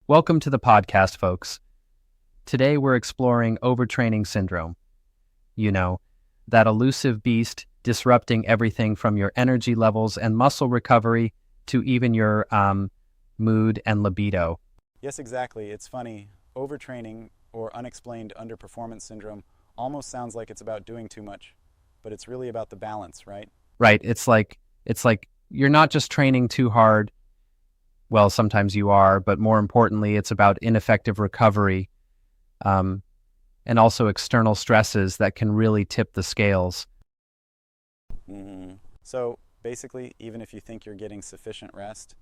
Welcome to the podcast, folks. Today we're exploring overtraining syndrome. You know, that elusive beast disrupting everything from your energy levels and muscle recovery to even your mood and libido. Yes, exactly. It's funny. Overtraining or unexplained underperformance syndrome almost sounds like it's about doing too much, but it's really about the balance, right? Right? It's like you're not just training too hard. Well, sometimes you are, but more importantly, it's about ineffective recovery, and also external stresses that can really tip the scales. So basically, even if you think you're getting sufficient rest,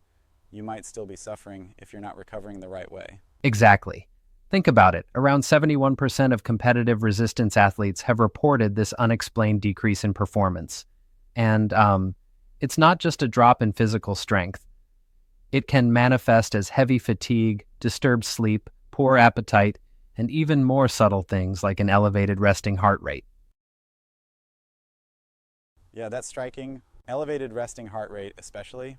you might still be suffering if you're not recovering the right way. Exactly. Think about it. Around 71% of competitive resistance athletes have reported this unexplained decrease in performance. And it's not just a drop in physical strength. It can manifest as heavy fatigue, disturbed sleep, poor appetite, and even more subtle things like an elevated resting heart rate. Yeah, that's striking. Elevated resting heart rate especially,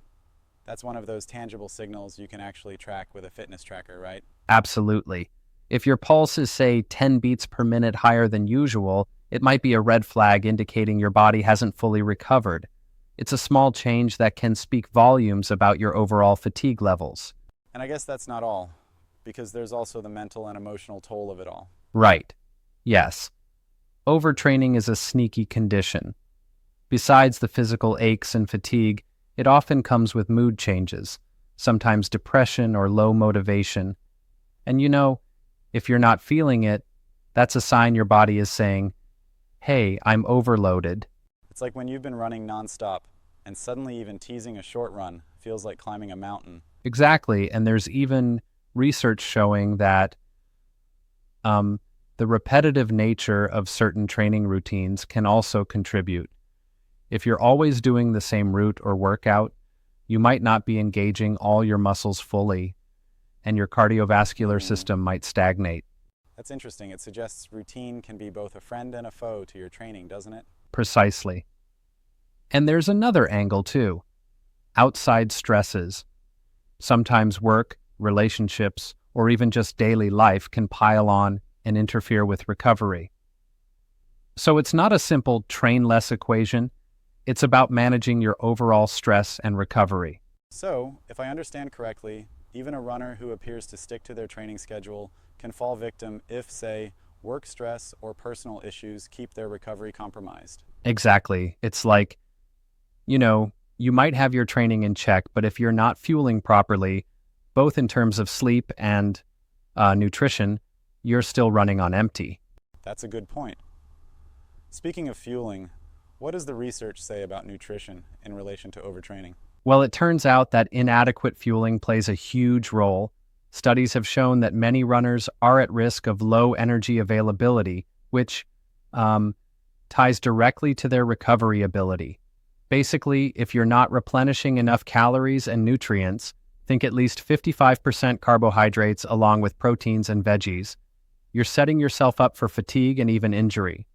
that's one of those tangible signals you can actually track with a fitness tracker, right? Absolutely. If your pulse is, say, 10 beats per minute higher than usual, it might be a red flag indicating your body hasn't fully recovered. It's a small change that can speak volumes about your overall fatigue levels. And I guess that's not all, because there's also the mental and emotional toll of it all. Right. Yes. Overtraining is a sneaky condition. Besides the physical aches and fatigue, it often comes with mood changes, sometimes depression or low motivation. And if you're not feeling it, that's a sign your body is saying, hey, I'm overloaded. It's like when you've been running nonstop, and suddenly even teasing a short run feels like climbing a mountain. Exactly, and there's even research showing that the repetitive nature of certain training routines can also contribute. If you're always doing the same route or workout, you might not be engaging all your muscles fully, and your cardiovascular system might stagnate. That's interesting. It suggests routine can be both a friend and a foe to your training, doesn't it? Precisely. And there's another angle too. Outside stresses. Sometimes work, relationships, or even just daily life can pile on and interfere with recovery. So it's not a simple train less equation. It's about managing your overall stress and recovery. So, if I understand correctly, even a runner who appears to stick to their training schedule can fall victim if, say, work stress or personal issues keep their recovery compromised. Exactly. It's like, you might have your training in check, but if you're not fueling properly, both in terms of sleep and nutrition, you're still running on empty. That's a good point. Speaking of fueling, what does the research say about nutrition in relation to overtraining? Well, it turns out that inadequate fueling plays a huge role. Studies have shown that many runners are at risk of low energy availability, which ties directly to their recovery ability. Basically, if you're not replenishing enough calories and nutrients, think at least 55% carbohydrates along with proteins and veggies, you're setting yourself up for fatigue and even injury.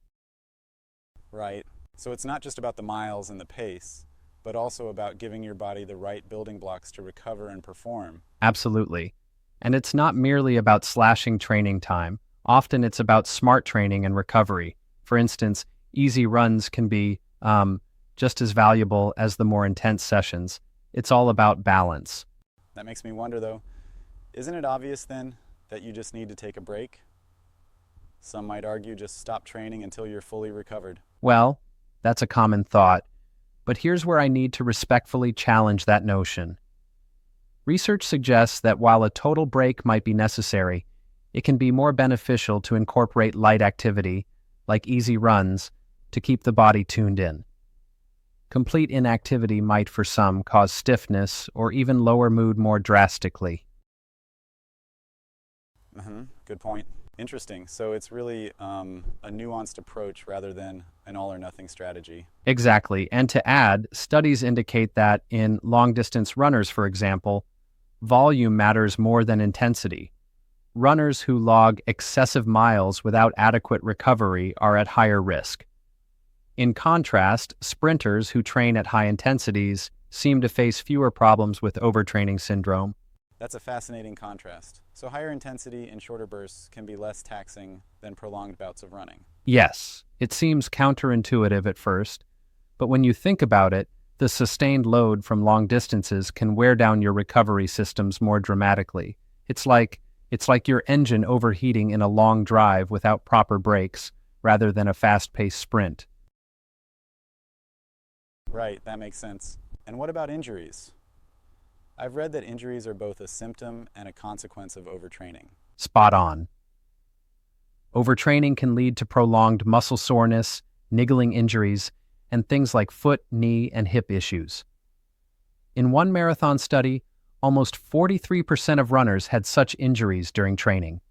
Right. So it's not just about the miles and the pace, but also about giving your body the right building blocks to recover and perform. Absolutely. And it's not merely about slashing training time. Often it's about smart training and recovery. For instance, easy runs can be just as valuable as the more intense sessions. It's all about balance. That makes me wonder though, isn't it obvious then that you just need to take a break? Some might argue just stop training until you're fully recovered. Well, that's a common thought, but here's where I need to respectfully challenge that notion. Research suggests that while a total break might be necessary, it can be more beneficial to incorporate light activity, like easy runs, to keep the body tuned in. Complete inactivity might, for some, cause stiffness or even lower mood more drastically. Good point. Interesting. So it's really a nuanced approach rather than an all-or-nothing strategy. Exactly. And to add, studies indicate that in long-distance runners, for example, volume matters more than intensity. Runners who log excessive miles without adequate recovery are at higher risk. In contrast, sprinters who train at high intensities seem to face fewer problems with overtraining syndrome. That's a fascinating contrast. So higher intensity and shorter bursts can be less taxing than prolonged bouts of running. Yes, it seems counterintuitive at first, but when you think about it, the sustained load from long distances can wear down your recovery systems more dramatically. It's like your engine overheating in a long drive without proper brakes, rather than a fast-paced sprint. Right, that makes sense. And what about injuries? I've read that injuries are both a symptom and a consequence of overtraining. Spot on. Overtraining can lead to prolonged muscle soreness, niggling injuries, and things like foot, knee, and hip issues. In one marathon study, almost 43% of runners had such injuries during training.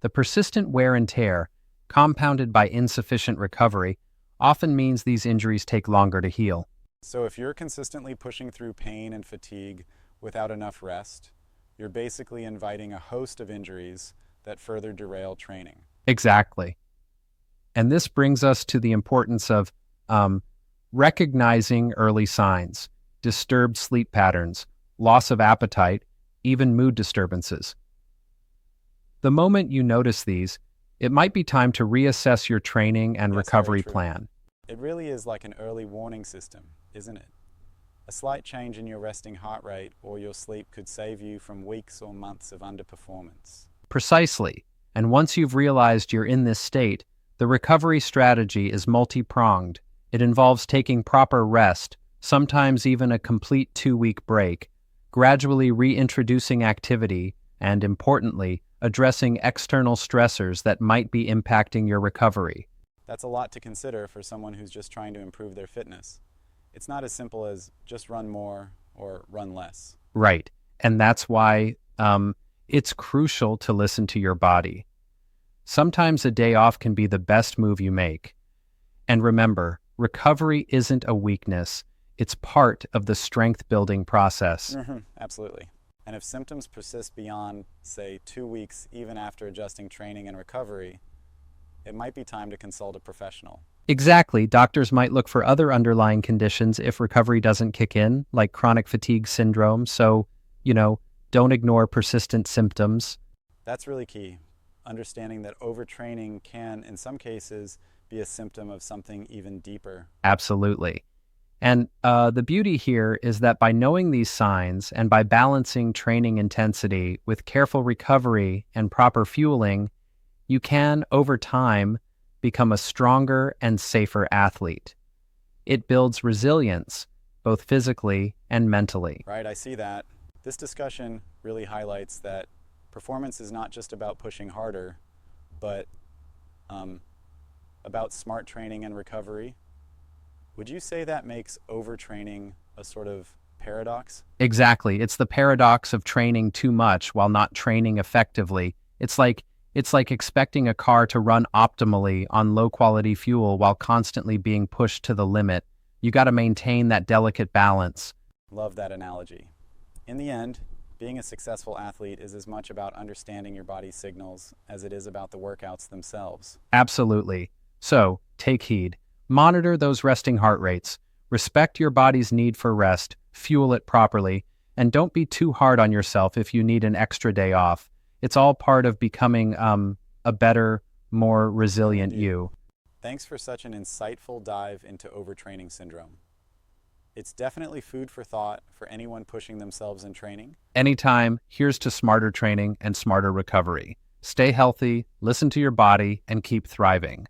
The persistent wear and tear, compounded by insufficient recovery, often means these injuries take longer to heal. So if you're consistently pushing through pain and fatigue without enough rest, you're basically inviting a host of injuries that further derail training. Exactly. And this brings us to the importance of recognizing early signs, disturbed sleep patterns, loss of appetite, even mood disturbances. The moment you notice these, it might be time to reassess your training and That's recovery very true. plan. It really is like an early warning system, isn't it? A slight change in your resting heart rate or your sleep could save you from weeks or months of underperformance. Precisely. And once you've realized you're in this state, the recovery strategy is multi-pronged. It involves taking proper rest, sometimes even a complete 2-week break, gradually reintroducing activity, and importantly, addressing external stressors that might be impacting your recovery. That's a lot to consider for someone who's just trying to improve their fitness. It's not as simple as just run more or run less. Right. And that's why it's crucial to listen to your body. Sometimes a day off can be the best move you make. And remember, recovery isn't a weakness. It's part of the strength-building process. Absolutely. And if symptoms persist beyond, say, 2 weeks, even after adjusting training and recovery, it might be time to consult a professional. Exactly. Doctors might look for other underlying conditions if recovery doesn't kick in, like chronic fatigue syndrome. So, don't ignore persistent symptoms. That's really key. Understanding that overtraining can, in some cases, be a symptom of something even deeper. Absolutely. And the beauty here is that by knowing these signs and by balancing training intensity with careful recovery and proper fueling, you can, over time, become a stronger and safer athlete. It builds resilience, both physically and mentally. Right, I see that. This discussion really highlights that performance is not just about pushing harder, but about smart training and recovery. Would you say that makes overtraining a sort of paradox? Exactly. It's the paradox of training too much while not training effectively. It's like expecting a car to run optimally on low-quality fuel while constantly being pushed to the limit. You got to maintain that delicate balance. Love that analogy. In the end, being a successful athlete is as much about understanding your body's signals as it is about the workouts themselves. Absolutely. So, take heed. Monitor those resting heart rates. Respect your body's need for rest. Fuel it properly. And don't be too hard on yourself if you need an extra day off. It's all part of becoming a better, more resilient you. Thanks for such an insightful dive into overtraining syndrome. It's definitely food for thought for anyone pushing themselves in training. Anytime, here's to smarter training and smarter recovery. Stay healthy, listen to your body, and keep thriving.